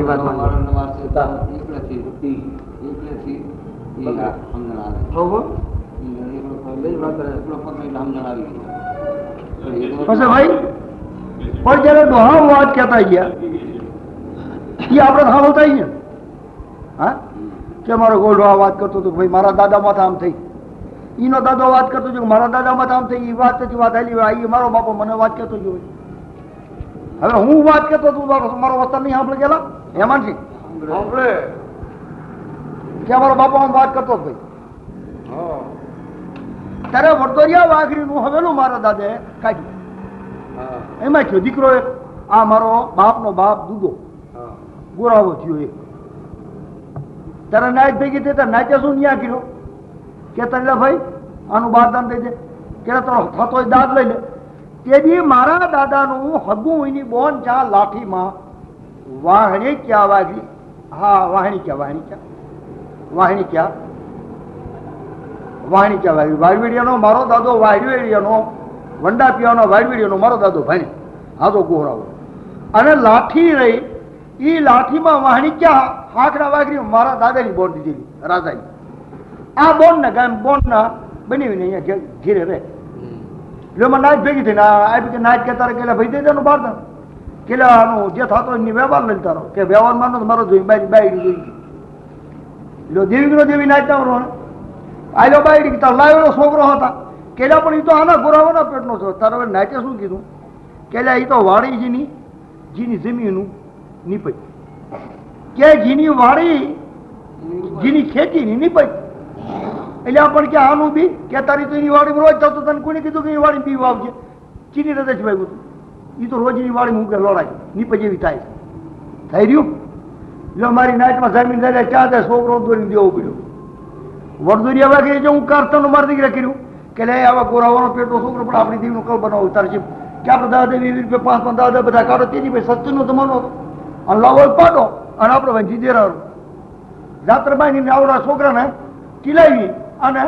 વાત પછી ભાઈ પણ જયારે દોહા વાત કહેતા ગયા એ આપણે સાંભળતા થઈ ગયા. હા કે મારો ગોલ્ડો આ વાત કરતો હતો ભાઈ મારા દાદામાં આમ થઈ, ઈનો દાદો વાત કરતો હતો મારા દાદામાં આમ થઈ, એ વાત નથી વાત હાલી મારો બાપો મને વાત કરતો હતો. હવે હું વાત કરતો હતો મારો વસ્તા નહીં સાંભળે ગયેલા હેમાન સિંહ કે મારો બાપો આમ વાત કરતો હતો ભાઈ. ત્યારે વડોદરિયા વાઘરીનું હવેલું મારા દાદે કાઢ્યું. એમાં થયો દીકરો એક આ મારો બાપનો બાપ દૂધો ગોરાવો થયો એક. ત્યારે નાચ ભેગી થઈ ત્યારે નાચે શું ન્યા કર્યો કે તને ભાઈ આનું બારદાન દઈ દે કે તારો થતો દાદ લઈ લે. તે દી મારા દાદાનું હગું એની બોન ચા લાઠીમાં વાહણી ક્યાં વાગી. હા વાહણી ક્યાં વાગી વાડવીડિયાનો મારો દાદો વાડવીડિયાનો વંડા પીવાનો વાડવીડિયાનો મારો દાદો ભાઈ હાથો ગોરાવો અને લાઠી રહી એ લાઠીમાં વાહણી ક્યાં હાકડા વાગરી મારા દાદાની બોન દીધેલી રાજાની. આ બોન ને ગામ બોન ના બનાવીને અહીંયા ઘેરે રહે. એટલે નાચ ભેગી થઈને આ નાચ કહેતા કે ભાઈ દે દેનું બાર કે આનું જે થતો એની વ્યવહાર લઈ તારો કે વ્યવહાર માનો મારો જોઈ બાયડી જોઈ લો દેવી દેવી નાચતા આલો બાયડી તાર લાવેલો છોકરો હતા કેલા પણ એ તો આના ગોરાવાના પેટનો છો. તારે હવે નાચે શું કીધું કેલા એ તો વાડી જીની જમીનનું નીપજ કે જીની વાડી જીની ખેતીની નીપજ. એટલે પણ કે આનું બી કે તારી તો એની વાડી રોજ થતો તને કોને કીધું કે એ વાડી પી વાવજે ચીની રદે જ ભાઈ બધું એ તો રોજની વાડી મૂકે લડાય નીપજ એવી થાય થઈ રહ્યું. એટલે મારી નાચમાં જમીન જાય ચા દે છોકરો દોરીને દેવો પડ્યો. વડદોરિયા વાગે જો હું કારતનું મારી દીકરા કર્યું કે લે આવા ગોરાવાનો પેટનો છોકરો પણ આપણી દેવીનું કલ બનાવો તારે છે કે આપણે દાદા 20 રૂપિયા 5 દાદા બધા કાઢો તેથી ભાઈ સસ્તીનો જમાનો હતો અને લાવો પાડો અને આપણે ભાઈ દેરાવાનું જાત્રાબાઈ આવડા છોકરાને કિલાવી અને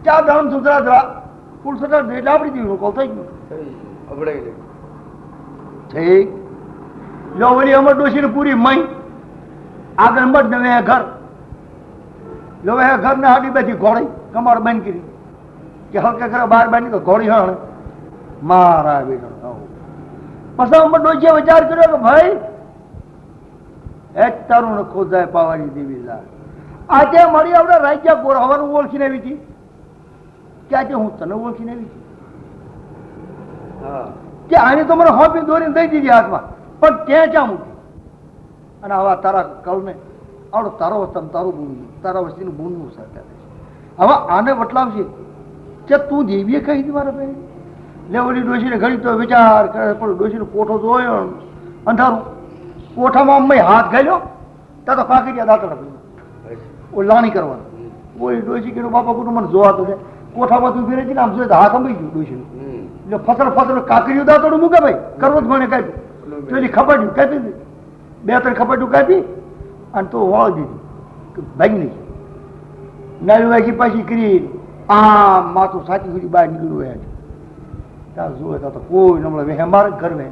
ચા દામ સુધરા ફૂલ સટા એટલે આપણી દેવીનું કલ થઈ ગયું. ઠીક લો વળી અમર ડોશીને પૂરી મઈ આગળ મત ને ઘર લો ઘર ને હાડી બેઠી ઘોડી કમાડ બંધ કરી કે હલકે કરે બહાર બાંધી તો ઘોડી હણ મારા બેટા. પછી અમર ડોશીએ વિચાર કર્યો કે ભાઈ એક તારું ખોદાય પાવાની દેવી લા આજે મળી આપણે રાજ્ય ગોરાવાનું ઓળખીને આવી હતી કે આજે હું તને ઓળખીને આવી હતી કે આને તો મને હોપી દોરીને દઈ દીધી હાથમાં પણ ત્યાં ચા મૂકી અને આવા તારા કલને આવડો તારો વસ્તુ તારું ગુણ તારા વસ્તીનું ગુણનું સરકાર હવે આને વટલાવશે કે તું દેવીએ કહી દી મારા ભાઈ લે ઓલી ડોશીને ઘડી તો વિચાર કરે પણ ડોશીનો કોઠો જોયો અંધારું કોઠામાં મેં હાથ ગાલ્યો ત્યાં તો કાકી ગયા દાંતડા ઓ લાણી કરવાનું ઓલી ડોશી કે બાપા કુટુંબ મને જોવા તો કોઠામાં તું ફેરે ને આમ જોઈએ હાથ અંબાઈ ગયું ડોશીનું એટલે ફસલ કાકરીયું દાંતડું મૂકે ભાઈ કરવો જ મને કાપી તો એની ખપાટ્યું કાપી દીધી 2-3 ખપાટ્યું કાપી અને તો વાળી દીધી ભાગી નહીં નાની વાગી પાછી કરી આ માથું સાચી સુધી બહાર નીકળ્યું હોય ત્યાં જોવે તો કોઈ નમળે વે અમારે ઘર વે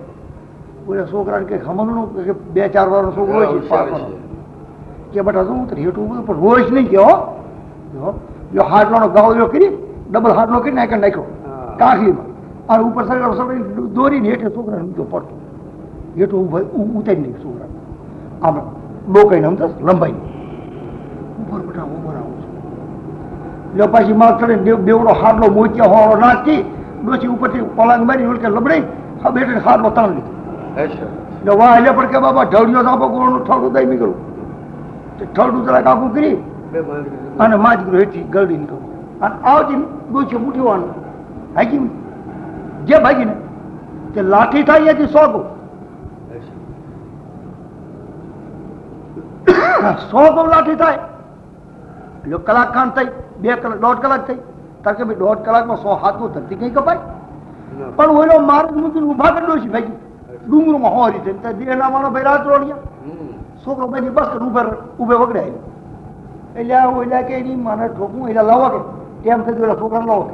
કોઈ છોકરાને કંઈક હમણનું કે 2-4 વારનો છોકરો હોય છે કે બેટા શું હેઠું બધું પણ રોજ નહીં કે જો હાડલો ગાવલો કરી ડબલ હાડલો કરી નાખ્યો કાંખલીમાં અને ઉપર સગડી દોરીને હેઠે છોકરાને ઊંચો પડતો હેઠું ઉતારી નહીં છોકરા આમ ડોકાઈને સમજસ લંબાઈ ઉપર બેટા ઉપર આવું છું એટલે પાછી માર ચડે બેવડો હાડલો મોચ્યા હોળો નાખી ડોસી ઉપરથી પલાંગ મારી ઓળખે લબડાઈ હા બેઠે હાડલો તાણ લીધો એટલે વાહ એટલે પણ કે બાબા ઢળિયો સાપો ગોળનું ઠળું દઈ નીકળું ઠળું જરાક આખું કરી અને માજ ગયો હેઠી ગરડી નીકળું અને આવતી ડોસી ઉઠવાનું ભાગી જે ભાગીને તે લાઠી થાય ત્યાંથી 100 ગો 100 ગો લાઠી થાય એટલે કલાક ખાન થઈ 2 કલાક 1.5 કલાક થઈ કારણ કે ભાઈ 1.5 કલાકમાં 100 હાથનું ધરતી કઈ કપાય પણ ઓલો મારો મૂકીને ઉભા કરી ડોસી ભાગી ડુંગરમાં હોરી છે દેના માનો ભાઈ રાત રોડ્યા છોકરો ભાઈ બસ ઉભે વગડાય એટલે ઓલા કે એની માને ઠોકું એટલે લાવો કે કેમ થઈ ગયેલા છોકરાને લાવો કે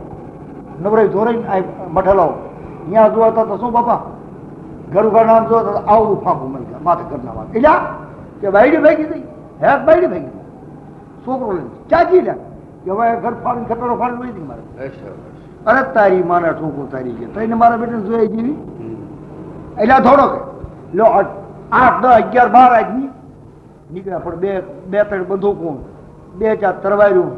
નવરાઈ ધોરાઈ મઠે લાવો અહીંયા જોવા તો શું બાપા ઘર ઉઘા નામ જો આવું ફાંકું મળી ગયા માથે ઘરના વાત એટલે કે બાયડી ભાગી ગઈ હે બાયડી ભાગી ગઈ છોકરો લઈને ચાચી લે કે હવે ઘર ફાડીને ખતરો ફાડીને વળી હતી મારે અરે તારી મારા છોકરો તારી છે તો એને મારા બેટા જોઈ જેવી એટલે થોડો કે લો 8, 10, 11, 12 આદમી નીકળ્યા પણ બે ત્રણ બંદૂકો 2, 4 તરવાર્યું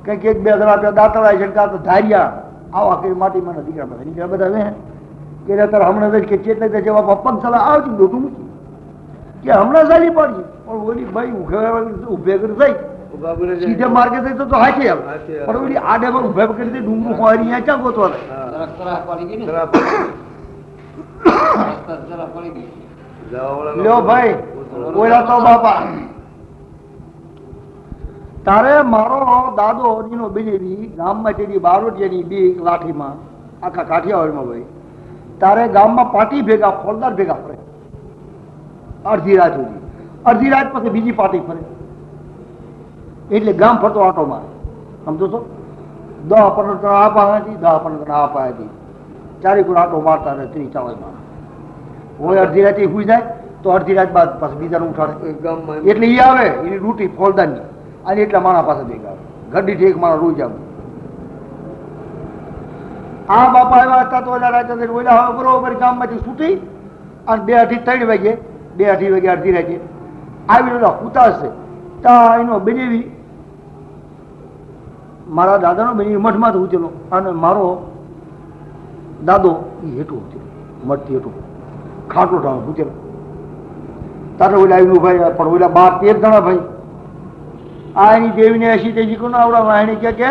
કંઈક 1, 2 જણા દાંતળા છે કાં તો ધારિયા આવા કઈ માટીમાં દીકરા બધા નીકળ્યા બધા વે કે તારે હમણાં કે ચેતને જેવા પગ સલાહ આવતી દોટું મૂકી કે હમણાં ચાલી પડી પણ ઓલી ભાઈ ઉભે કરી થઈ સીધે માર્ગે થઈ તો હાચી આવે પણ ઓલી આડે પર ઉભે કરી દે ડુંગરું હોય અહીંયા ક્યાં ગોતવા લ્યો ભાઈ ઓલા તો બાપા તારે મારો દાદો નીનો બિનેવી ગામમાં તેની બારોટિયાની બી લાઠીમાં આખા કાઠિયાવાડમાં ભાઈ તારે ગામમાં પાટી ભેગા ફોલદાર ભેગા ફરે અડધી રાત સુધી અડધી રાત પછી બીજી પાટી ફરે એટલે ગામ ફરતો આટો મારે સમજો છો 10, 15 જણા આ પાયાથી 10, 15 જણા આ પાયાથી ચારે કોઈ આટો મારતા રહે 30, 40 માણસ હોય અડધી રાતે સુઈ જાય તો અડધી રાત બાદ પાછું બીજાનું ઉઠાડે ગામમાં એટલે એ આવે એની રૂટી ફોલદારની અને એટલા માણા પાસે ભેગા આવે ગड्डी ઠેક મારા રોઈ જાવ આ બાપા આવ્યા હતા તો ઓલા રાતે ઓલા હવે બરોબર ગામમાંથી છૂટી અને 2, 2:30, 3 વાગે 2, 2:30 વાગે અડધી રાતે આવી ઓલા ઉતારશે ત્યાં એનો બનેવી મારા દાદાનો બનેવી મઠમાંથી ઉતરેલો અને મારો દાદો એ હેઠું ઉતરેલો મઠથી હેઠું ખાટો ઠાણ ઉતરેલો તારે ઓલા આવીનું ભાઈ પણ ઓલા 12, 13 જણા ભાઈ આ એની દેવીને 80 તેજી કોને આવડા એને કે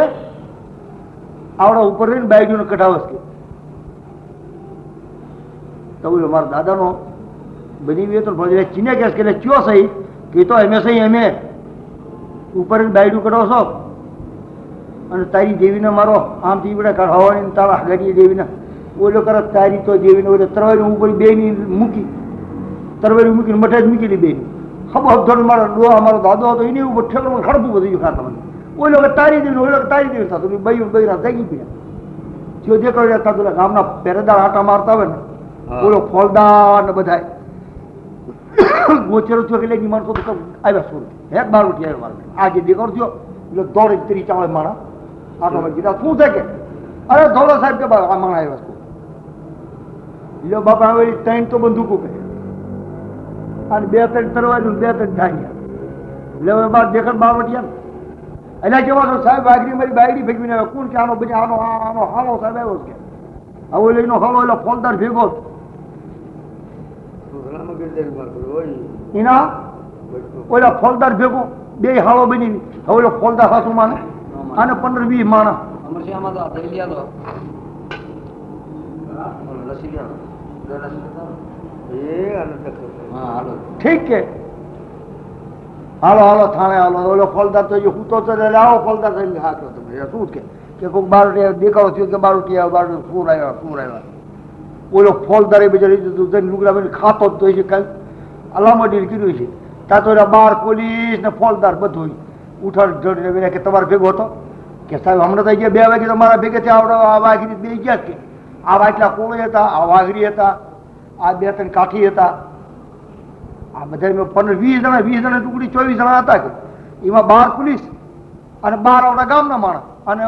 આવડા ઉપર રહીને બાયડીઓને કઢાવસ કે તો મારા દાદાનો બની તો ચીને કેસ કે ચો સહી કે તો એમે સહી એમે ઉપર બાયડું કઢાવો છો અને તારી દેવીને મારો આમથી બધા કઢાવવાની તારા હાગડીએ દેવીને ઓલો કરે તારી તો દેવીને ઓલે તરવારી ઉપર બેની મૂકી તરવારી મૂકીને મઠે જ મૂકેલી બેની ખબર મારો ડોહા મારો દાદો હતો એની ઉપર ઠેકડું ખડપું બધું ખાતા મને ઓલો કે તારી દેવી ઓલો કે તારી દેવી થતું બૈરા જાગી પડ્યા જો દેખાવ થતું ગામના પહેરેદાર આટા મારતા હોય ને ઓલો ફોલદાર ને બધા ગોચરો થયો એટલે માણસો તો આવ્યા સુરત હે 12 ઉઠી આવ્યો મારે આ જે દેખાવ થયો એટલે દોડે 30, 40 માણા આટો માં કીધા શું છે કે અરે ધોળો સાહેબ કે આ માણા આવ્યા લ્યો બાપા આવે 3 તો બંદૂકો કહે અને 2, 3 તરવાર્યું 2, 3 ધાન્યા એટલે બાદ દેખાડ બાવટિયા એટલે કેવા તો સાહેબ આગરી મારી બાયડી ભેગવીને કોણ કે આનો બધી આનો હાલો સાહેબ આવ્યો છે હવે લઈનો હાલો એટલે ફોલદાર ભેગો એના ઓલા ફોલદાર ભેગો 2 હાલો બની હવે ઓલો ફોલદાર સાસુ માને અને 15, 20 માણા ઠીક કે હાલો થાણે હાલો ઓલો ફોલદાર તો હું તો આવો ફોલદાર થઈને હાથો તમે શું કે કોઈક બારોટી દેખાવો થયો કે બારોટી આવ્યો ફૂર આવ્યા ઓલો ફોલદાર એ બિચારી લુગડા બની ખાતો જ તો છે કઈ અલામડી કીધું છે ત્યાં તો 12 પોલીસ ને ફોલદાર બધું ઉઠાડ જોડીને કે તમારે ભેગો હતો કે સાહેબ હમણાં થઈ ગયા 2 વાગે તમારા ભેગે આવડે આ વાઘરી 2 ગયા કે આવા એટલા કોળે હતા આ વાઘરી હતા આ 2, 3 કાઠી હતા આ બધા 15, 20 જણા 20 જણા ટુકડી 24 જણા હતા કે એમાં 12 પોલીસ અને 12 આવડા ગામના માણસ અને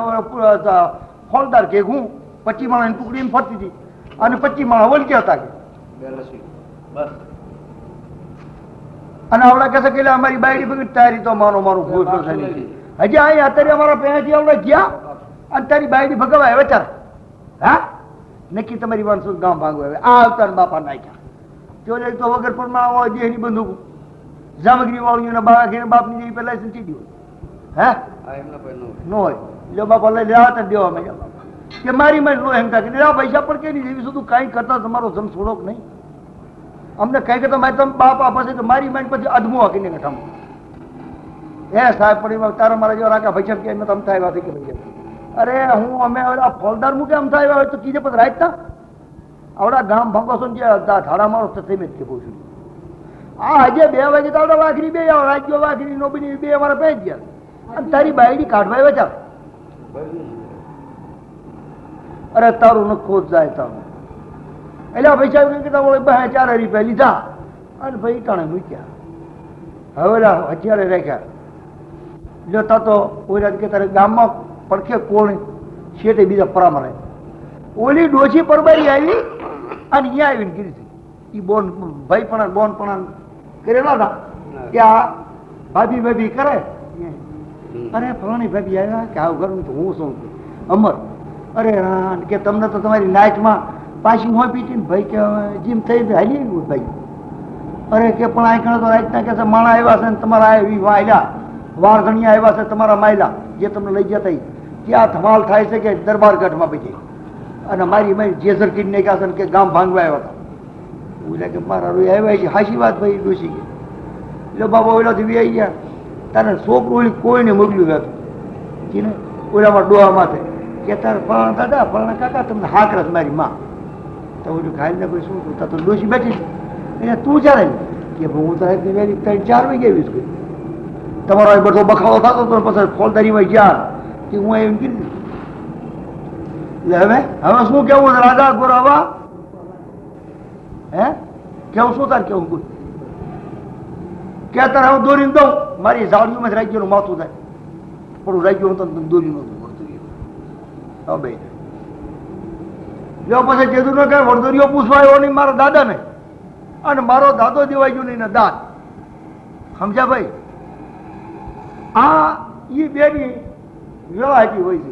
ફોલદાર કે હું 25 માણસની ટુકડી એમ ફરતી હતી અને 25 માણસ વળગ્યા હતા કે બસ અને આવડા કહેશે કે અમારી બાયડી બગડી તારી તો મારું ભૂલ થઈ હજી અહીંયા અત્યારે અમારા પહેલાથી આવડા ગયા અને તારી બાયડી ભગવાય હવે ચાર હા નક્કી તમારી વાંસો ગામ ભાગવા આવે આ અવતાર બાપા નાખ્યા તો વગર પણ દેહની બંદૂક જામગીરી વાળું બાપની જેવી પેલા સંચી દો હે ન હોય લો બાપા લઈ લેવા દેવા મેં કે મારી માં લો એમ કે આ પૈસા પણ કે નહીં જેવી શું કાંઈ કરતા તમારો જમ છોડોક નહીં અમને કઈ કરતા મારી તમે બાપ આપશે તો મારી માઇન્ડ પછી અધમો હકીને કઠામ એ સાહેબ પણ તારા મારા જેવા રાખા પૈસા કે તમે થાય કે ભાઈ અરે હું અમે ફોલદાર મૂકે આમ થાય હોય તો કીધે પછી રાખતા આવડા ગામ ભંગોસો જે ધાડા મારો થઈ મેં કહું છું આ હજે 2 વાગે તો આવડા વાઘરી 2 આવો રાજ્યો વાઘરી નો બની 2 અમારા પૈ ગયા અને તારી બાયડી કાઢવા વેચાર અરે તારું ન ખોજ જાય તારું એટલે પૈસા એવી કહેતા વળી 4 રૂપિયા લીધા અને ભાઈ ટાણે મૂક્યા. હવે અત્યારે રાખ્યા જોતા તો ઓલા કે તારે ગામમાં પડખે કોણ શેઠે બીજા પરામરે ઓલી ડોશી પરબારી આવી અને અહીંયા આવીને કીધી હતી. એ બોન ભાઈ પણ બોન પણ કરેલા હતા કે આ ભાભી ભાભી કરે. અરે ફલાણી ભાભી આવ્યા કે આવું કરું તો હું શું અમર અરે કે તમને તો તમારી નાઇટમાં પાછી હોય પીટી ને ભાઈ કે જીમ થઈ હાલી ભાઈ. અરે કે પણ આ કણે તો રાતના કે માણા આવ્યા છે ને તમારા એવી વાયલા વારઘણિયા આવ્યા છે તમારા માયલા જે તમને લઈ જતા ત્યાં ધમાલ થાય છે કે દરબારગઢમાં પછી અને મારી મેં જેસર કીડ ને કહે કે ગામ ભાંગવા આવ્યા હતા. ઓલા કે મારા રોઈ આવ્યા છે હાશી વાત ભાઈ ડોસી કે એટલે બાબા ઓલાથી વી આવી ગયા તારે છોકરું ઓલી કોઈને મોકલ્યું હતું ને ઓલામાં ડોહા માથે કે તારે ફલાણા દાદા ફલાણા કાકા તમને હાકરસ મારી માં તો ઓલું ખાઈને ભાઈ શું તું તો ડોસી બેઠી એને તું ચાલે કે હું તો વહેલી 3-4 વાગે આવી છું તમારો બધો બખાડો થતો તો પછી ફોલદારીમાં ગયા કે હું એમ કીધું. એટલે હવે શું કેવું રાજા ગોરાવા હે કેવું શું તાર કેવું કોઈ કે તારે હું દોરીને દઉં મારી ઝાડીઓમાં રાજ્યનું માથું થાય પણ રાજ્યો હું તને દોરી નતું વળતું હવે જો પછી જેદું ન કહે વળદોરીઓ પૂછવા આવ્યો નહીં મારા દાદાને અને મારો દાદો દેવાઈ ગયો નહીં ને દાદ સમજ્યા ભાઈ. આ એ બેની વ્યવહારી હોય છે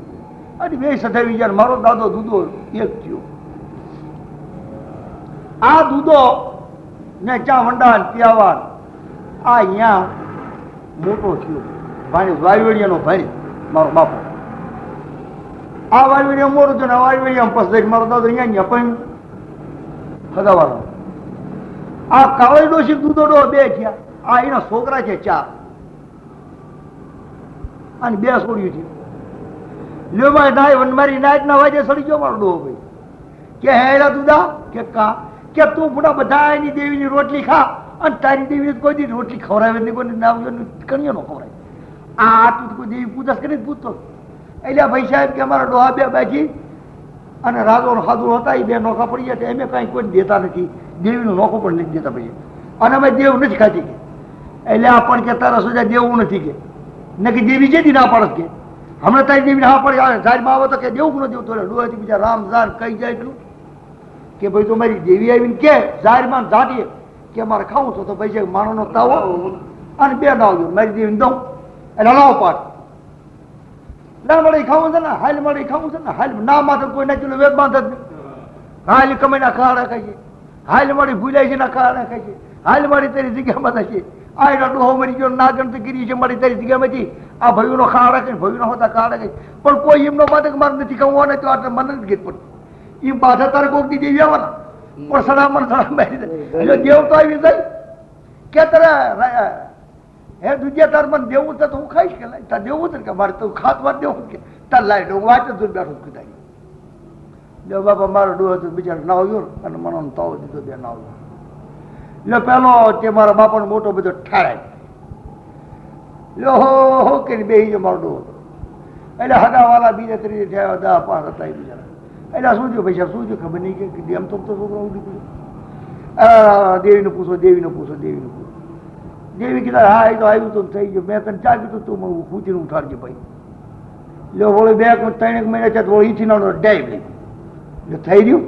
અને બે સધાવી જાય મારો દાદો દૂધો એક થયો. આ દૂધો ને ચા વંડાન પ્યાવાન આ અહીંયા મોટો થયો ભાઈ વાયવડિયાનો ભાઈ મારો બાપો. આ વાયવડિયા મોટો છે ને વાયવડિયા પછી મારો દાદો અહીંયા પણ સદાવાળો. આ કાવળી ડોશી દૂધો ડો 2 થયા. આ એના છોકરા છે 4 અને 2 છોડ્યું છે. લ્યો મારી નાઈટ ના વાજે સડી ગયો મારો ડોહો ભાઈ કે હેડા દુદા કે કા કે તું પૂરા બધા એની દેવીની રોટલી ખા અને તારી દેવી કોઈ દી રોટલી ખવડાવે નહીં કોઈ નામ કણીઓ ન ખવડાવે. આ તું કોઈ દેવી પૂજા કરીને પૂછતો એટલે ભાઈ સાહેબ કે અમારા ડોહા 2 બાજી અને રાજો હાદુર હતા એ 2 નોખા પડી ગયા એમ કાંઈ કોઈ દેતા નથી દેવીનું નોખો પણ નથી દેતા ભાઈ અને અમે દેવ નથી ખાતી કે એટલે આ પણ કે તારા સોજા દેવું નથી કે ને કે દેવી જેથી ના પડે કે હમણાં તારી દેવી હા પડે જાહેરમાં આવે તો કે દેવું ન દેવું તો ડોહાથી બીજા રામ જાન કઈ જાય એટલું કે ભાઈ તો મારી દેવી આવીને કે જાહેરમાં જાટીએ કે અમારે ખાવું તો ભાઈ છે માણસનો તાવો અને 2 ડાવજો મારી દેવીને દઉં એટલે લાવો પાઠ ના મળે ખાવું છે ને હાલ મળે ખાવું છે ને હાલ ના માથે કોઈ નાખેલું વેગ બાંધ જ નહીં. હાલ કમાઈના ખાડા ખાઈએ હાલ મારી ભૂલાઈ છે ના ખાડા ખાઈએ હાલ મારી તારી જગ્યામાં થશે આ એના ડોહો મરી ગયો ના ગણતી કરી છે મારી તારી જગ્યામાંથી આ ભયુનો ખાડા રાખે ભયુનો હોતા ખાડા ખાય પણ કોઈ એમનો બાધક મારે નથી ખાવું ને તો આટલે મને નથી ગીત પડતું એ બાધા તારે કોક દી દેવી આવવાના પણ સડામણ સડા મારી એટલે દેવ તો આવી જાય કે તારે હે દુજ્યા તાર મને દેવું તો હું ખાઈશ કે તાર દેવું છે કે મારે તો ખાતમાં દેવું કે તાર લાઈટ હું વાંચે જ બેઠું કીધા જો બાપા મારો ડોહો તો બિચારો નાવ્યો અને મને તાવ દીધો 2 નાવ્યો. લો પેલો તે મારા બાપાનો મોટો બધો ઠારાય લો હો કે બેહી જો મારો ડોહો એટલે હગાવાલા બીજા 3 થયા 10-5 હતા એ બિચારા. એટલે શું થયું ભાઈ સાહેબ શું થયું ખબર નહીં કે એમ તો છોકરો ઉડી ગયો. દેવીને પૂછો દેવીને પૂછો દેવીને પૂછો. દેવી કીધા હા એ તો આવ્યું તો થઈ ગયું મેં તને ચા કીધું તું મને ખૂચીને ઉઠાડજે ભાઈ. લો વળી 2-3 મહિના છે વળી ઈથી નાનો ડાઈવ લઈ થઈ રહ્યું.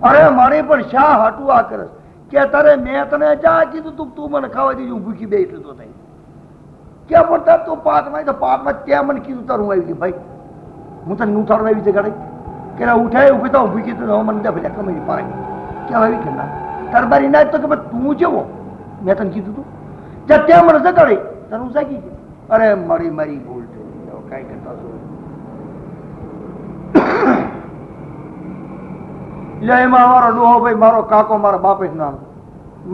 અરે મારે પણ શા હાટું આ કરસ કે તારે મેં તને ચા કીધું તું મને ખાવા દીધું હું ભૂખી બે એટલું તો થઈ કે પણ તાર તું પાકમાં તો પાકમાં ત્યાં મને કીધું તારું આવી ગયું ભાઈ હું તને ઉઠાડવા આવી છે ગાડી કે ઉઠાય ઉભી તો ભૂખી તો મને દે ભલે કમાઈ પાડે કેમ આવી કે ના તાર બારી ના તો કે તું જેવો મેં તને કીધું તું જ્યાં ત્યાં મને જગાડી તને હું સાકી છે. અરે મારી ભૂલ થઈ કાંઈ કરતા એટલે એમાં અમારો ડોહો ભાઈ મારો કાકો મારા બાપે જ નાનો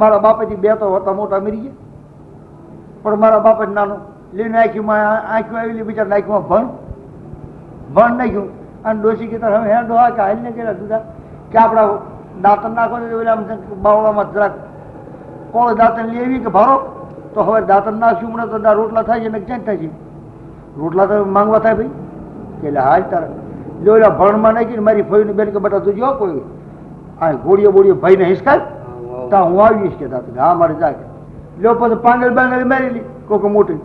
મારા બાપેથી 2 તો હતા મોટા મરી ગયા પણ મારા બાપે જ નાનો લઈને આંખીમાં આંખ્યું આવેલી બિચાર આંખીમાં ભણ નાખ્યું અને ડોસી કહેતા હવે હે ડોહા કે હાલ ને કર્યા દુધા કે આપણા દાંતણ નાખો ને એટલે આમ બાવળામાં જરાક કોળ દાંતણ લેવી કે ભારો તો હવે દાંતણ નાખશું હમણાં તો રોટલા થાય છે ને ક્યાં થાય છે રોટલા તો માંગવા થાય ભાઈ એટલે હાલ તારે જો એલા ભણમાં નાખીને મારી ફોઈને બેન કે બેટા તું જો કોઈ આ ગોળીએ બોળીએ ભાઈને હિસકાય તા હું આવીશ કે તા હા મારે જા કે લ્યો પછી પાંગળ બાંગળી મારી લી કોક મોટી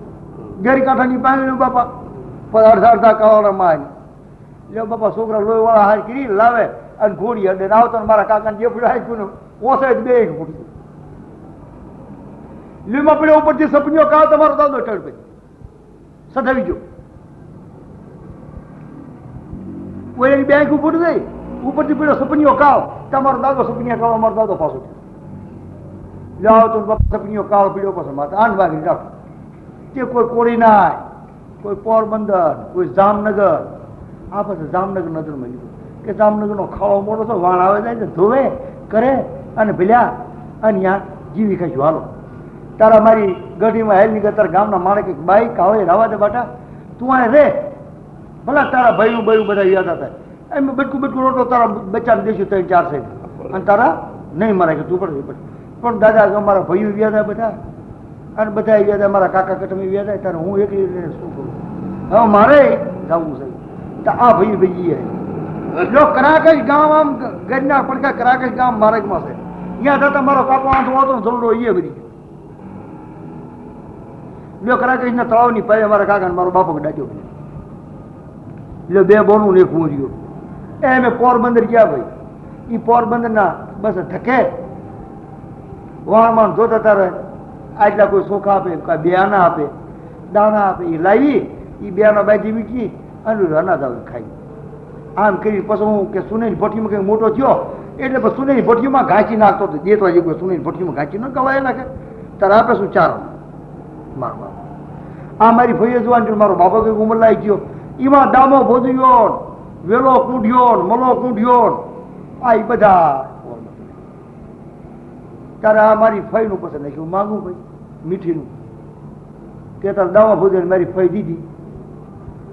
ગેરી કાંઠાની પાંગળી બાપા પછી અડધા અડધા કવાના માં લ્યો બાપા છોકરા લોહી વાળા હાર કરી લાવે અને ઘોડી અડે આવતો મારા કાકાને જે પડ્યું હાઈ ઓસે જ બે ફૂટતું લીમાં પડ્યો ઉપરથી સપનીઓ કાળ તમારો દાદો ટળ પછી સધાવી ગયો ઓલી બેંક ઉપર જઈ ઉપરથી પડ્યો સપનીઓ કાળ તમારો દાદો સપનિયા કાળ અમારો દાદો પાછો જાઓ તો સપનીઓ કાળ પીડ્યો પછી માતા આઠ વાગે રાખો તે કોઈ કોડીનાર કોઈ પોરબંદર કોઈ જામનગર આ પછી જામનગર નજરમાં લીધું કે જામનગરનો ખાવો મોટો છો વાણ આવે જાય ને ધોવે કરે અને ભલ્યા અને ત્યાં જીવી ખાઈશું હાલો તારા મારી ગઢીમાં હેલ નીકળ તારા ગામના માણસ કે બાઈક આવે રાવા દે બાટા તું આ રે ભલા તારા ભાઈનું ભાઈનું બધા યાદ હતા એમ બટકું બટકું રોટો તારા બચ્ચાને દેશું 3-4 છે અને તારા નહીં મરાય કે તું પણ દાદા અમારા ભાઈઓ વ્યાદા બધા અને બધા વ્યાદા મારા કાકા કટમી વ્યાદા તારે હું એકલી રહીને શું કરું હવે મારે જવું છે તો આ ભાઈ ભાઈ જો કરાકશ ગામ આમ ગજના પડકા કરાકશ ગામ માર્ગમાં છે ત્યાં જતા મારો કાકો આંધો હતો ને જલડો એ બધી લ્યો કરાકશના તળાવની પાયે મારા કાકા મારો બાપો ડાટ્યો લ્યો બે બોનું ને એક હું રહ્યો એ મેં પોરબંદર ગયા ભાઈ એ પોરબંદરના બસ ધકે વાણમાં જોતા તારે આટલા કોઈ સોખા આપે કાંઈ બેના આપે દાણા આપે એ લાવી એ બેના બાજી વીકી અને અનાજ આવે ખાઈ આમ કરી પછી હું કે સુનેની ભઠ્ઠીમાં કંઈક મોટો થયો એટલે પછી સુનેની ભઠ્ઠીમાં ઘાંચી નાખતો હતો દેતવા જે કોઈ સુનેની ભઠ્ઠીમાં ઘાંચી ન કવાય નાખે તારે આપે શું ચારો મારો બાપો આ મારી ભાઈએ જોવાની મારો બાપો કંઈક ઉંમર લાગી ગયો એમાં દામો ભોજ્યો વેલો કૂંઢ્યો મલો કૂંઢ્યો આ એ બધા ત્યારે આ મારી ફઈનું પસંદ નાખ્યું માગું ભાઈ મીઠીનું કે તારે દાવા ભોજન મારી ફઈ દીધી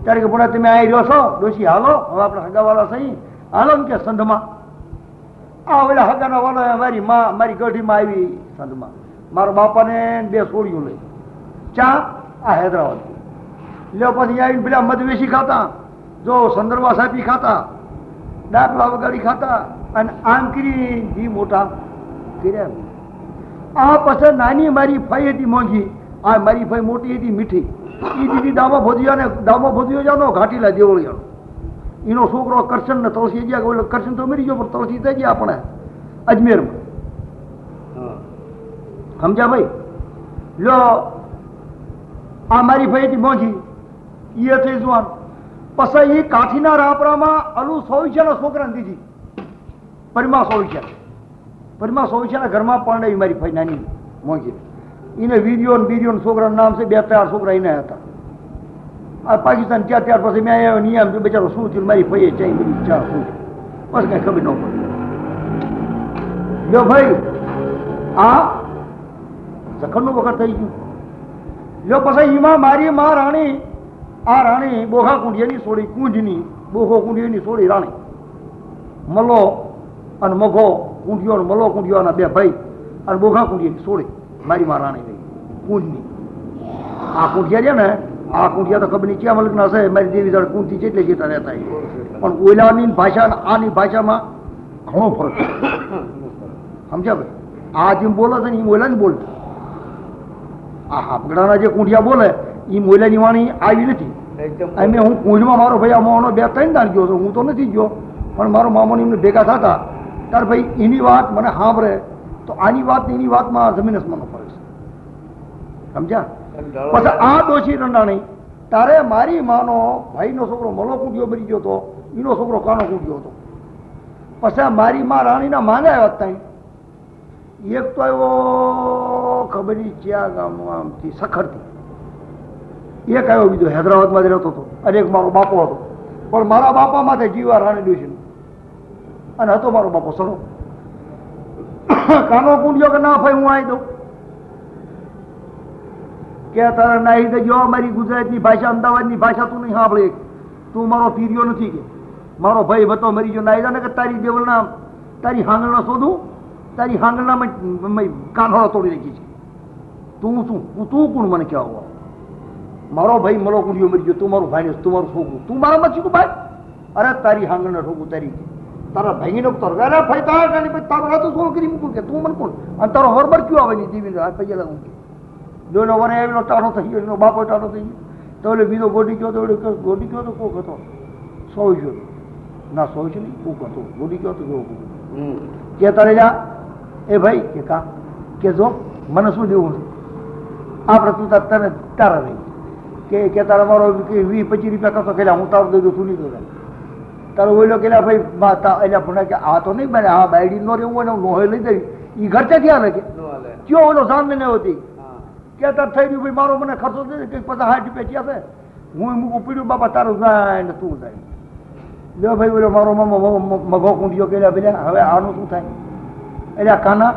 ત્યારે કે ભણા તમે આવી રહ્યો છો ડોશી હાલો હવે આપણે હગાવાળા સહી હાલો ને કે સંધમાં આ ઓલા હગાના વાળા મારી માં મારી ગઢીમાં આવી સંધમાં મારા બાપાને 2 સોળીઓ લઈ ચા આ હૈદરાબાદ લ્યો પછી આવીને પેલા મધવેશી ખાતા જો સંદર્ભા સાપી ખાતા દાખલા વગાડી ખાતા અને આમ કરી જી મોટા કર્યા આ પછી નાની મારી ફઈ હતી મોંઘી આ મારી ફઈ મોટી હતી મીઠી એ દીદી દામો ભોજિયો જાનો ઘાટીલા દેવળિયાનો એનો છોકરો કરશન ને તળસી ગયા ઓલો કરશન તો મરી ગયો પણ તળસી થઈ ગયા આપણે અજમેરમાં સમજ્યા ભાઈ લ્યો આ મારી ભાઈ હતી મોંઘી એ થઈ જુવાન પછી એ કાઠીના રાપરામાં અલુ સોવિછાના છોકરાને દીધી પરિમા સોવિછાના ઘરમાં પરણાવી મારી ભાઈ નાની મોંઘી એને વીડિયો છોકરાનું નામ છે 2-4 છોકરા એને હતા આ પાકિસ્તાન ત્યાર પછી મેં આવ્યો નિયમ જો બચારો શું થયું મારી ભાઈએ ચાઈ બધી ચા શું બસ કઈ ખબર ન પડી જો ભાઈ આ જખણનું વખત થઈ ગયું લ્યો પછી એમાં મારી માં રાણી આ રાણી બોખા કુંડિયાની સોળી કુંજની બોખો કુંડિયાની સોળી રાણી મલો અને મઘો કુંડિયો મલો કુંડિયાના 2 ભાઈ અને બોખા કુંડિયાની સોળી મારી માં રાણી રહી કુંજની આ કુંડિયા છે ને આ કુંડિયા તો ખબર નહીં ક્યાં મલકના હશે મારી દેવી જળ કુંજથી જેટલે જેટલા રહેતા પણ ઓલાની ભાષા આની ભાષામાં ઘણો ફરક સમજ્યા ભાઈ આ જેમ બોલે છે ને એ ઓલા જ બોલતા આ હાપગડાના જે કુંડિયા બોલે એ મોયલાની વાણી આવી નથી અમે હું કુંજમાં મારો ભાઈ આ મામાનો 2-3 દાણ ગયો છું હું તો નથી ગયો પણ મારો મામાને એમને ભેગા થતા ત્યારે ભાઈ એની વાત મને સાંભળે તો આની વાત એની વાતમાં જમીન આસમાનનો ફરક છે સમજ્યા પછી આ ડોશી રંડાણી તારે મારી માનો ભાઈનો છોકરો મલો કુંડિયો મરી ગયો હતો એનો છોકરો કાનો કુંડિયો હતો પછી મારી માં રાણીના માને આવ્યા ત્યાં એક તો આવ્યો ખબર નહીં ક્યાં ગામનું આમથી સખરથી એક આવ્યો બીજો હૈદરાબાદમાં જ રહેતો હતો અને એક મારો બાપો હતો પણ મારા બાપા માથે જીવા રાણી ડોશી અને હતો મારો બાપો સરો કાનો કુંડિયો કે ના ભાઈ હું આવી દઉં કે તારે નાહી દેજો મારી ગુજરાતની ભાષા અમદાવાદની ભાષા તું નહીં સાંભળે તું મારો પીર્યો નથી કે મારો ભાઈ બતો મરી ગયો નાહી દે કે તારી દેવળના તારી હાંગળના શોધું તારી હાંગળનામાં કાનોળા તોડી રાખી છે તું શું તું કોણ મને કહેવા મારો ભાઈ મલો કુંડિયો મરી ગયો તું મારું ભાઈ તું મારું છોકરું તું મારા માં છું ભાઈ અરે તારી હાંગળને ઠોકું તારી તારા ભાઈનો તારો અરે ભાઈ તારા તારો રાતો શું કરી મૂકું કે તું મને કોણ અને તારો હરબર કયો આવે નહીં જીવી પૈયા લાગું કે દોનો વરે આવેલો ટાઢો થઈ ગયો એનો બાપો ટાઢો થઈ ગયો તો એટલે બીજો ગોડી ગયો તો ગોડી ગયો તો કોક હતો સો ગયો ના સો છે નહીં કોક હતો ગોડી ગયો તો કેવો કે તારે જા એ ભાઈ કે કા કે જો મને શું દેવું છે આપણે તું તને તારા રહી કે તારા મારો 20-25 રૂપિયા કરતો કે હું તારું દઈ દઉં તું નહીં દો તારો ઓઈલો કે ભાઈ એટલે ભણે કે આ તો નહીં બને હા બાયડી નો રહેવું હોય ને નોહે લઈ દઈ એ ઘર છે ક્યાં લાગે કયો ઓલો સામે ને હોતી કે તાર થઈ ગયું ભાઈ મારો મને ખર્ચો દે કે 50-60 રૂપિયા ક્યાં છે હું મૂકું પીડ્યું બાપા તારું જાય ને તું જાય લ્યો ભાઈ ઓલો મારો મગો કુંડિયો કે પેલા હવે આનું શું થાય એટલે કાના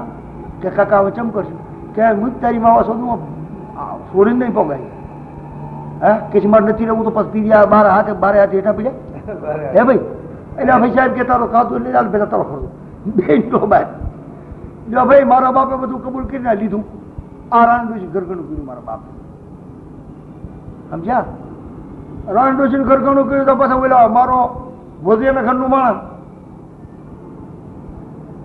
કે કાકા હવે ચમ કરશું કે હું તારી માવા શોધું છોડીને નહીં પગાય હા કે મારે નથી રહેવું તો પછી પીડ્યા 12 હાથે હેઠા પીડ્યા હે ભાઈ એટલે ભાઈ સાહેબ કે તારો ખાતું લઈ જાય પેલા તારો ખર્ચો બે નો બાય જો ભાઈ મારા બાપે બધું કબૂલ કરીને લીધું આ રાણડોશી ઘરઘણું કર્યું મારા બાપે સમજ્યા રાણડોશી ઘરઘણું કર્યું તો પછી ઓલા મારો ભોજિયાના ઘરનું માણસ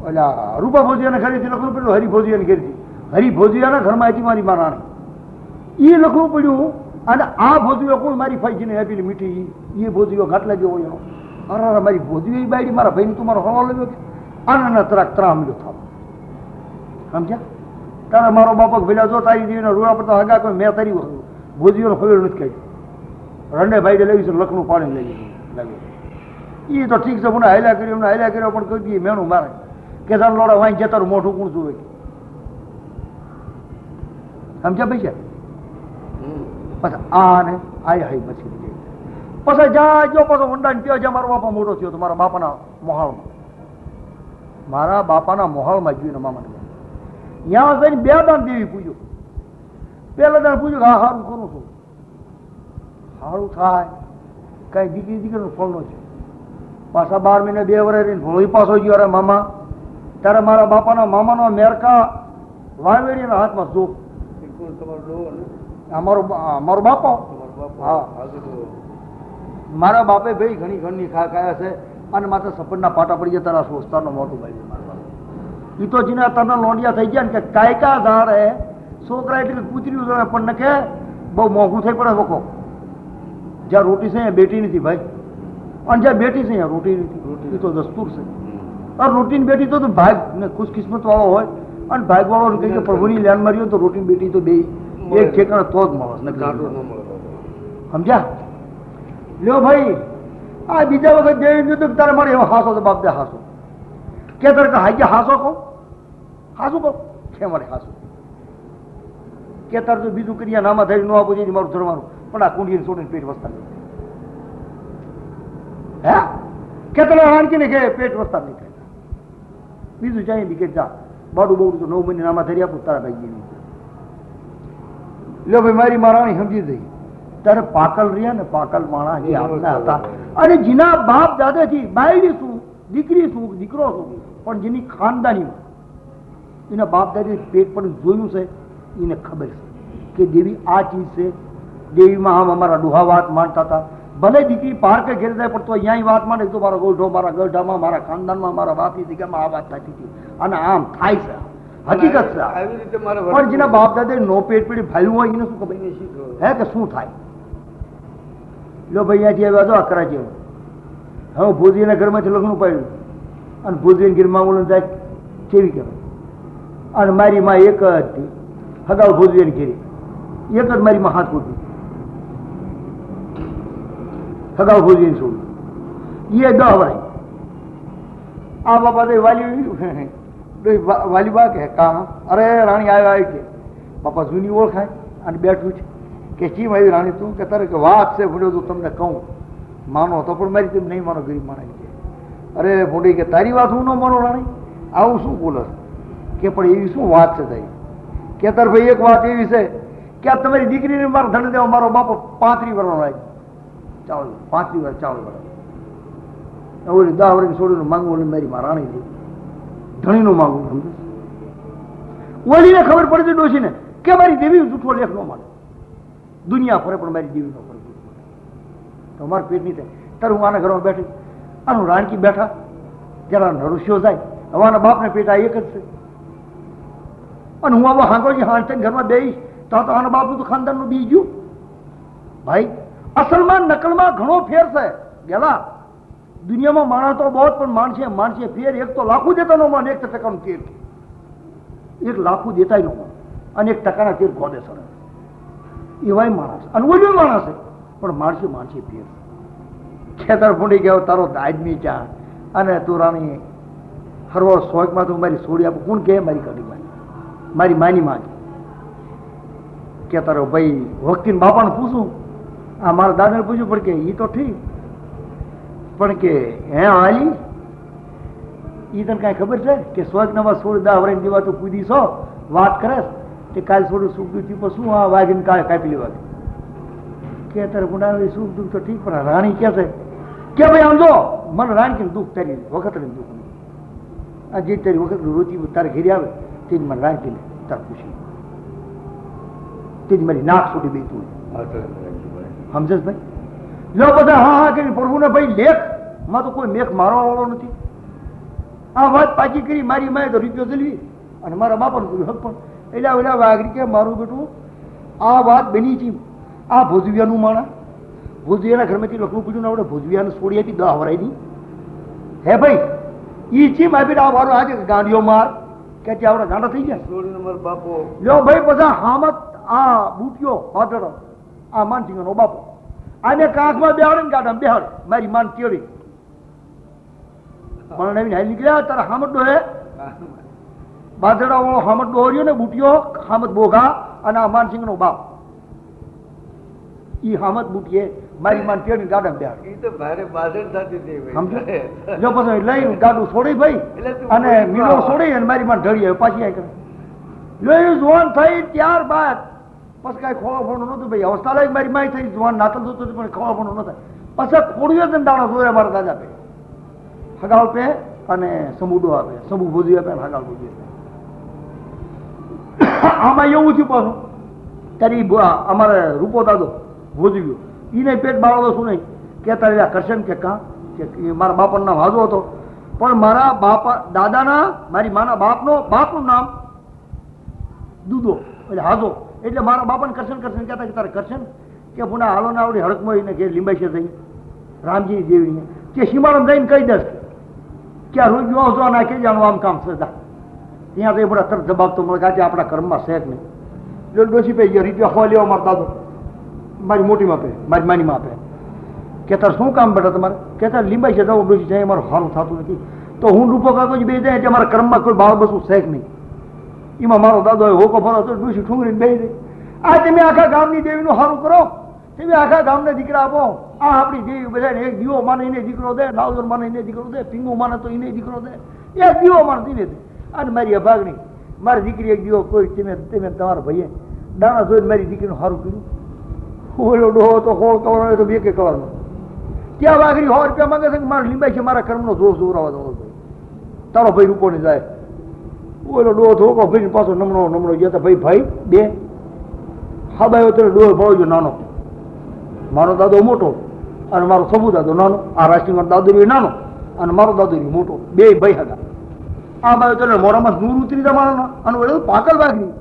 ઓલા રૂપા ભોજિયાને ખરીદી લખવું પડ્યું હરિભોજિયાને ખરીદી હરિભોજિયાના ઘરમાં હતી મારી રાણી એ લખવું પડ્યું અને આ ભોજવીઓ કોણ મારી ફાઈજીને આપેલી મીઠી એ ભોજવીઓ ઘાટલા જેવો એનો અરે મારી ભોજવી બાયડી મારા ભાઈને તું મારો હવા લાવ્યો કે આના તરાક ત્રા મળ્યો થાવ સમજ્યા તારે મારો બાપક ભેલા જો તારી દેવીને રોડા પડતા હગા કોઈ મેં તારી ભોજવીઓનો ખબર નથી કહ્યું રંડે ભાઈને લેવી છે લખનું પાણી લઈ લાગ્યું એ તો ઠીક છે મને હાલ્યા કર્યો પણ કહી દઈએ મેણું મારે કે તારું લોડા વાંચી જતારું મોઢું કોણ જોવે સમજ્યા પૈસા પછી આને આય હાઈ પછી પછી જાજો પાછો ઊંડાને કયો જ્યાં મારો બાપા મોટો થયો તો મારા બાપાના મોહાળમાં જોઈને મામાને ત્યાં જઈને 2 દાન દેવી પૂજ્યો પહેલા દાન પૂછ્યું કે હા સારું કરું છું સારું થાય કઈ દીકરીનું ફળ છે પાછા 12 મહિને 2 વર્ષ રહીને ભોળી પાછો ગયો અરે મામા ત્યારે મારા બાપાના મામાનો મેરકા વાવેડીના હાથમાં જો મારો બાપો હા મારા બાપે ભાઈ ઘણી ઘરની ખાયા છે અને માત્ર સપનના પાટા પડી ગયા તારા સોસ્તાનો મોટું ભાઈ મારા બાપા એ તો જીના તરના લોંડિયા થઈ ગયા ને કે કાયકા ધારે છોકરા એટલે કૂતર્યું જોડે પણ નખે બહુ મોંઘું થઈ પડે લોકો જ્યાં રોટી છે ત્યાં બેટી નથી ભાઈ અને જ્યાં બેટી છે ત્યાં રોટી નથી એ તો દસ્તુર છે અને રોટીની બેટી તો ભાગ ને ખુશકિસ્મત વાળો હોય અને ભાગ વાળો કહે કે પ્રભુની લેન માર્યો તો રોટીની બેટી તો બે એક ઠેકાણે તો જ મળે સમજ્યા લ્યો ભાઈ આ બીજા વખત દેવી દીધું કે તારે મારે એવો હાસો તો બાપ દે હાસો કે તારે કે હાજે હાસો કહો કે મારે હાસો કે તારે તો બીજું કર્યા નામાં થઈ ન આપું છે મારું ધરવાનું પણ આ કુંડીને છોડીને પેટ વસતા હે કે તને રાણકીને કે પેટ વસતા નહીં થાય બીજું ચાહી બી કે જા બાડું બહુ તો 9 મહિને નામાં થઈ આપું તારા ભાઈ લો ભાઈ મારી મારાણી સમજી જઈ ત્યારે પાકલ રહ્યા ને પાકલ માણા જે આપના હતા અને જેના બાપ દાદાથી બાયડી શું દીકરી શું દીકરો શું પણ જેની ખાનદાનીમાં એના બાપ દાદા પેટ પર જોયું છે એને ખબર છે કે દેવી આ ચીજ છે દેવીમાં આમ અમારા ડોહા વાત માનતા હતા ભલે દીકરી પાર કે ઘેર જાય પણ તો અહીંયા વાત માંડે તો મારો ગોઠો મારા ગઢામાં મારા ખાનદાનમાં મારા વાતી દીકરામાં આ વાત થતી હતી અને આમ થાય છે હકીકત છે પણ જેના બાપ દાદા નો પેટ પડી ભાયું હોય એને શું ખબર હે કે શું થાય લો ભાઈ અહીંયાથી આવ્યા તો અકરા જેવો હવે ભોજીના ઘરમાંથી લગ્ન પાડ્યું અને ભોજીના ઘરમાં બોલું જાય કેવી કહેવાય અને મારી માં એક જ હતી હગાવ ભોજીની ઘેરી એક જ મારી માં હાથ પૂરતી હગાવ ભોજીને છોડ્યું એ 10 વરાય આ બાપા તો વાલી બા કે કા અરે રાણી આવ્યા કે બાપા જૂની ઓળખાય અને બેઠું છે કે ચીમ આવી રાણી તું કે તારે કે વાત છે ભૂલ્યો તું તમને કહું માનો તો પણ મારી તેમ નહીં માનો ગરીબ માણસ કે અરે ભૂંડી કે તારી વાત હું ન માનો રાણી આવું શું બોલો કે પણ એવી શું વાત છે તારી કે તાર ભાઈ એક વાત એવી છે કે આ તમારી દીકરીને મારો ધન દેવા મારો બાપો 35 વર્ષનો રાય ચાવલ 35 વર્ષ ચાવલ વર્ષ 10 વર્ષની છોડીને માંગવું મારી માં રાણી છે ધણીનું માંગવું સમજો ઓલીને ખબર પડી હતી ડોશીને કે મારી દેવી જૂઠો લેખ ન માને દુનિયા ફરે પણ મારી દેવી ન ફરે તો મારું પેટ નહીં થાય તારું હું આના ઘરમાં બેઠી આનું રાણકી બેઠા જરા નરુષ્યો જાય હવાના બાપને પેટા એક જ છે. અને હું આવો હાંગોજી હાંસ થઈને ઘરમાં બેહીશ તો આના બાપનું તો ખાનદાનનું બી ગયું. ભાઈ અસલમાં નકલમાં ઘણો ફેર છે. ગેલા દુનિયામાં માણસ તો બહુ પણ માણસે ફેર એક તો લાખું દેતા નો માન, 1% તેર, 1 લાખું દેતા નો માન, અને 1% તેર ગોડે સડે એવાય માણસ અને ઓલું માણસ છે. પણ માણસે ફેર. ખેતર ફૂંડી ગયો તારો દાજમી ચા અને તું રાણી હરવાર શોખમાં તું મારી છોડી આપું. કોણ કહે મારી કડી મારી માની માં કે તારો ભાઈ વખતી બાપાને પૂછું. આ મારા દાદાને પૂછ્યું પણ કે એ તો ઠીક પણ કે હે હાલી એ તને કાંઈ ખબર છે કે સ્વર્ગનામાં 16 વરાઈ દેવા તું કૂદી છો વાત કરે તે કાલ થોડું સુખ દુઃખ થયું શું આ વાગીને કાપી લેવા કે તારે ગુનાવી સુખ દુઃખ તો ઠીક પણ રાણી કે છે કે ભાઈ આમ જો મને રાણી કે દુઃખ તારી વખત દુઃખ આ જે તારી વખત રોતી તારે ઘેરી આવે તે જ મને રાણી કે તાર પૂછી તે જ મારી નાક છોડી દઈ તું સમજે ભાઈ. જો બધા હા કરી પ્રભુને ભાઈ લેખ માં તો કોઈ મેખ મારવા વાળો નથી. આ વાત પાછી કરી મારી માએ તો રૂપિયો જલવી અને મારા બાપાને કર્યું હક પણ એટલે ઓલા વાઘરી કે મારું બેટું આ વાત બની છે. આ ભોજવિયાનું માણા ભોજવિયાના ઘરમાંથી લખવું પડ્યું ને આપણે ભોજવિયાને છોડી આપી 10 વરાયની હે ભાઈ ઈ ચીમ આપી આ વારો આજે ગાંડીઓ માર કે ત્યાં આપણે ગાંડા થઈ ગયા છોડીને મારો બાપો લ્યો ભાઈ બધા હામત આ બુટિયો હાથડો આ માનસિંહનો બાપો આને કાંખમાં બેહાડે ને ગાડામાં બેહાડે મારી માન કેળી પણ નવીન હાલ નીકળ્યા તારા હામત ડોહે બાદડા વાળો હામત ડોહર્યો ને બુટિયો હામત બોઘા અને આ માનસિંહનો બાપ ઈ હામત બુટીએ મારી માન કેળી ગાડામાં બેહાડે. ઈ તો ભારે બાદળ થતી હતી સમજો. જો પછી લઈ ગાડું છોડી ભાઈ અને મીલો છોડી અને મારી માન ઢળી આવે પાછી આ કરે લઈ જવાન થઈ ત્યારબાદ પછી કાંઈ ખોળાફોણું નહોતું ભાઈ. અવસ્થા લાયક મારી માય થઈ જવાન નાતલ થતું હતું પણ ખોળાફોણું ન થાય. પછી ખોડ્યો જ દાણા જોયા મારા દાદા પે હગાવ પે અને સમૂડો આપે સમૂહ ભોજી આપે અને હગાવ ભોજી આપે. આમાં એવું થયું પાછું તારી અમારે રૂપો દાદો ભોજી ગયો એને પેટ બાળો શું નહીં કે તારે કરશન કે કાં કે મારા બાપાનું નામ હાજો હતો પણ મારા બાપા દાદાના મારી માના બાપનું નામ દૂધો એટલે હાજો એટલે મારા બાપાને કરશન કહેતા કે તારે કરશન કે પુના હાલો ને આવડી હડકમાં એને ઘેર લીંબાઈ છે થઈ રામજી દેવીને કે સીમાડમ જઈને કહી દસ કે આ રોજ જો નાખી જવાનું આમ કામ સદા ત્યાં તો એ બધા તરત જવાબ તો મળે કે આજે આપણા કર્મમાં શેક નહીં જો ડોસી પે ગયો રૂપિયા ખોવા લેવા મારા દાદો મારી મોટીમાં આપે મારી માનીમાં આપે કે તારે શું કામ બેટા તમારે કે તારે લીંબાઈ છે જવું ડોસી જાય મારું સારું થતું નથી તો હું રૂપો કાકો બે જાય એટલે મારા કર્મમાં કોઈ બાળ બસું શેક નહીં. એમાં મારો દાદો હોકો ફરો તો ડૂસી ઠુંગરીને બેસી દે આ તમે આખા ગામની દેવીનું સારું કરો તમે આખા ગામને દીકરા આપો આ આપણી દેવી બધાને એક દીવો માને એને દીકરો દે લાવદર માને એને દીકરો દે પીંગો માને તો એને દીકરો દે એક દીવો માને તેને દે અને મારી અભાગણી મારી દીકરી એક દીવો કોઈ તમે તમારા ભાઈએ દાણા જોઈને મારી દીકરીનું સારું કર્યું. ઓલો ડોહો તો હોળ કવાનો તો બે કે કવાનો ત્યાં વાઘરી 100 રૂપિયા માંગે છે કે મારે લીંબાઈ છે મારા કર્મનો જોશ જોરાવા દો તારો ભાઈ રૂપો ને જાય ઓલો ડોહો થોકો ભાઈ પાછો નમણો ગયા ભાઈ બે હાબાયો તો ડોહો ભળો નાનો મારો દાદો મોટો અને મારો સબુ દાદો નાનો આ રાષ્ટ્રીય મારો દાદો નાનો અને મારો દાદો મોટો બે ભાઈ હતા. આ બાયો તો મોરામાં નૂર ઉતરી જાય મારા અને ઓલો પાકલ વાઘરી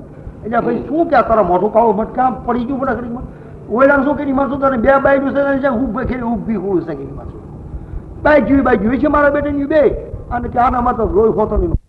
એટલે ભાઈ શું ક્યાં તારા મોઢું કાળું મટકા પડી ગયું બધા ઘડીમાં ઓયલા શું કરી મારશું તને બે બાઈ છે ઊભી હોવું છે કે મારશું બાઈ જોઈ છે મારા બેટાની બે અને ત્યાંના તો રોજ હોતો નહીં